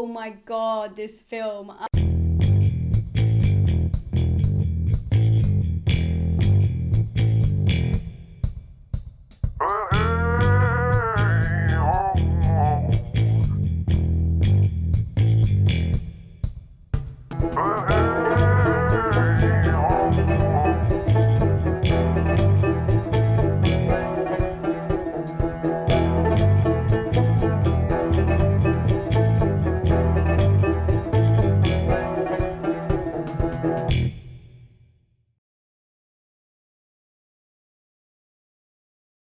oh my god, this film.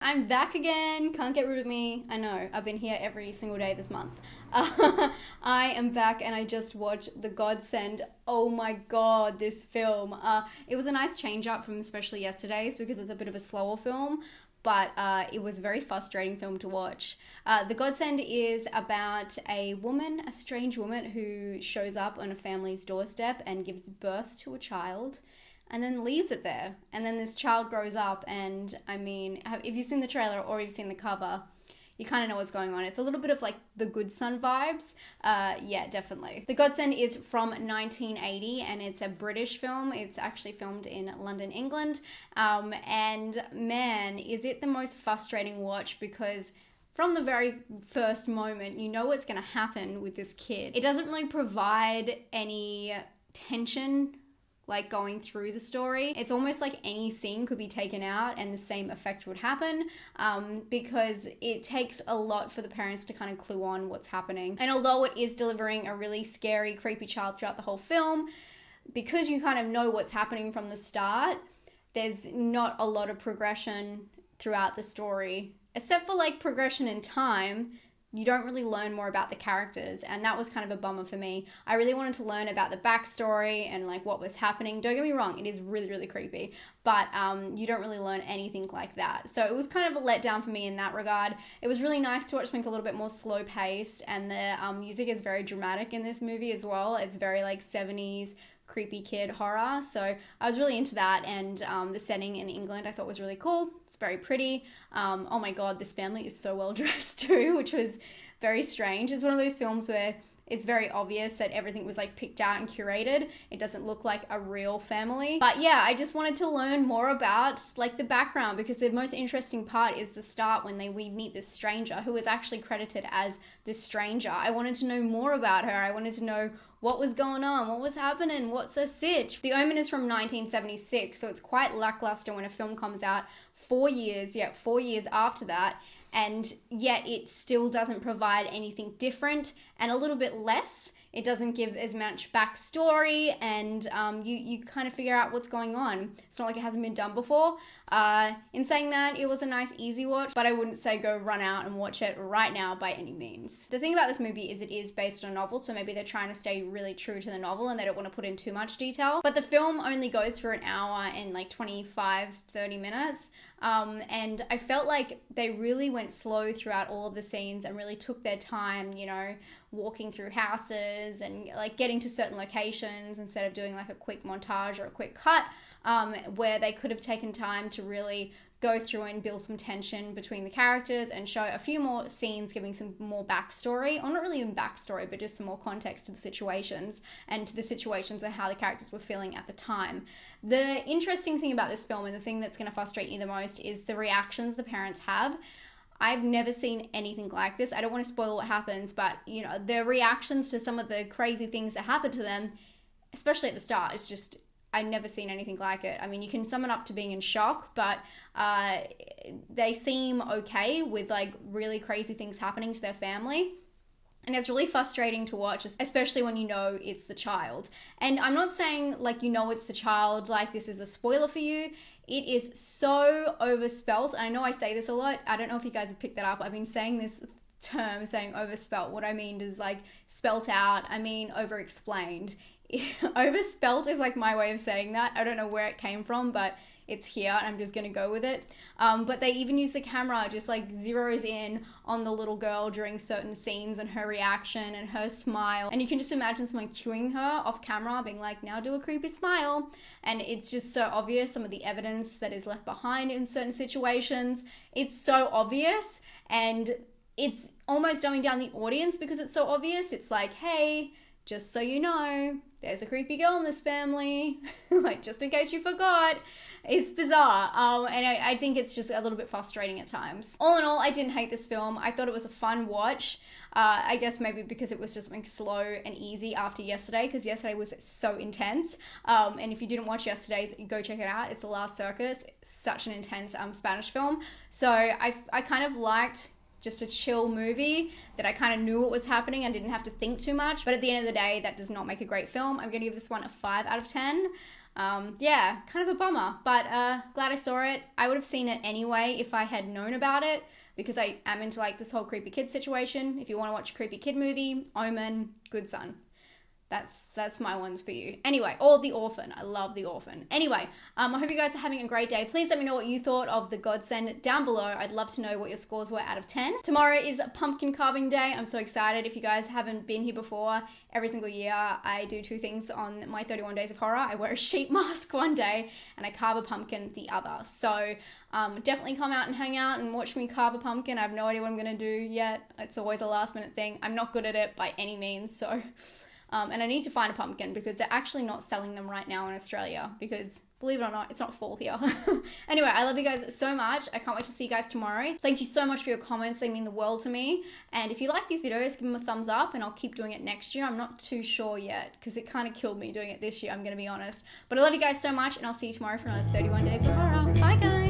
I'm back again, can't get rid of me. I know, I've been here every single day this month. I am back and I just watched The Godsend. Oh my god, this film. It was a nice change up from especially yesterday's because it's a bit of a slower film, but it was a very frustrating film to watch. The Godsend is about a woman, a strange woman, who shows up on a family's doorstep and gives birth to a child and then leaves it there. And then this child grows up and, I mean, if you've seen the trailer or you've seen the cover, you kind of know what's going on. It's a little bit of like the Good Son vibes. Yeah, definitely. The Godsend is from 1980 and it's a British film. It's actually filmed in London, England. And man, is it the most frustrating watch because from the very first moment, you know what's going to happen with this kid. It doesn't really provide any tension like going through the story. It's almost like any scene could be taken out and the same effect would happen because it takes a lot for the parents to kind of clue on what's happening. And although it is delivering a really scary, creepy child throughout the whole film, because you kind of know what's happening from the start, there's not a lot of progression throughout the story, except for like progression in time. You don't really learn more about the characters, and that was kind of a bummer for me. I really wanted to learn about the backstory and like what was happening. Don't get me wrong, it is really, really creepy, but you don't really learn anything like that. So it was kind of a letdown for me in that regard. It was really nice to watch something a little bit more slow paced, and the music is very dramatic in this movie as well. It's very like 70s creepy kid horror, so I was really into that. And the setting in England I thought was really cool. It's very pretty. Oh my god, this family is so well dressed too, which was very strange. It's one of those films where it's very obvious that everything was like picked out and curated. It doesn't look like a real family. But yeah, I just wanted to learn more about like the background, because the most interesting part is the start when we meet this stranger who is actually credited as this stranger. I wanted to know more about her. I wanted to know what was going on, what was happening, what's her sitch. The Omen is from 1976, so it's quite lackluster when a film comes out 4 years after that, and yet it still doesn't provide anything different and a little bit less. It doesn't give as much backstory, and you kind of figure out what's going on. It's not like it hasn't been done before. In saying that, it was a nice, easy watch, but I wouldn't say go run out and watch it right now by any means. The thing about this movie is it is based on a novel, so maybe they're trying to stay really true to the novel and they don't want to put in too much detail. But the film only goes for an hour and like 25-30 minutes. And I felt like they really went slow throughout all of the scenes and really took their time, you know, walking through houses and like getting to certain locations instead of doing like a quick montage or a quick cut, where they could have taken time to really go through and build some tension between the characters and show a few more scenes giving some more backstory, or not really even backstory, but just some more context to the situations and to the situations and how the characters were feeling at the time. The interesting thing about this film, and the thing that's going to frustrate you the most, is the reactions the parents have. I've never seen anything like this. I don't want to spoil what happens, but you know, their reactions to some of the crazy things that happen to them, especially at the start, is just, I've never seen anything like it. I mean, you can sum it up to being in shock, but they seem okay with like really crazy things happening to their family. And it's really frustrating to watch, especially when you know it's the child. And I'm not saying like you know it's the child, like this is a spoiler for you. It is so overspelt. I know I say this a lot. I don't know if you guys have picked that up. I've been saying this term, saying overspelt. What I mean is like spelt out. I mean over-explained. Overspelt is like my way of saying that. I don't know where it came from, but it's here and I'm just going to go with it. But they even use the camera, just like zeroes in on the little girl during certain scenes and her reaction and her smile. And you can just imagine someone cueing her off camera, being like, now do a creepy smile. And it's just so obvious, some of the evidence that is left behind in certain situations. It's so obvious, and it's almost dumbing down the audience because it's so obvious. It's like, hey, just so you know, there's a creepy girl in this family, like just in case you forgot. It's bizarre, and I think it's just a little bit frustrating at times. All in all, I didn't hate this film. I thought it was a fun watch. I guess maybe because it was just something slow and easy after yesterday, because yesterday was so intense. And if you didn't watch yesterday's, go check it out. It's The Last Circus. It's such an intense Spanish film. So I kind of liked just a chill movie that I kind of knew what was happening and didn't have to think too much. But at the end of the day, that does not make a great film. I'm going to give this one a 5 out of 10. Yeah, kind of a bummer, but glad I saw it. I would have seen it anyway if I had known about it, because I am into like this whole creepy kid situation. If you want to watch a creepy kid movie, Omen, Good Son. That's my ones for you. Anyway, or The Orphan. I love The Orphan. Anyway, I hope you guys are having a great day. Please let me know what you thought of the Godsend down below. I'd love to know what your scores were out of 10. Tomorrow is pumpkin carving day. I'm so excited. If you guys haven't been here before, every single year I do 2 things on my 31 days of horror. I wear a sheet mask one day and I carve a pumpkin the other. So definitely come out and hang out and watch me carve a pumpkin. I have no idea what I'm going to do yet. It's always a last minute thing. I'm not good at it by any means, so... and I need to find a pumpkin because they're actually not selling them right now in Australia because, believe it or not, it's not fall here. Anyway, I love you guys so much. I can't wait to see you guys tomorrow. Thank you so much for your comments. They mean the world to me. And if you like these videos, give them a thumbs up and I'll keep doing it next year. I'm not too sure yet because it kind of killed me doing it this year, I'm going to be honest. But I love you guys so much and I'll see you tomorrow for another 31 Days of Horror. Bye, guys.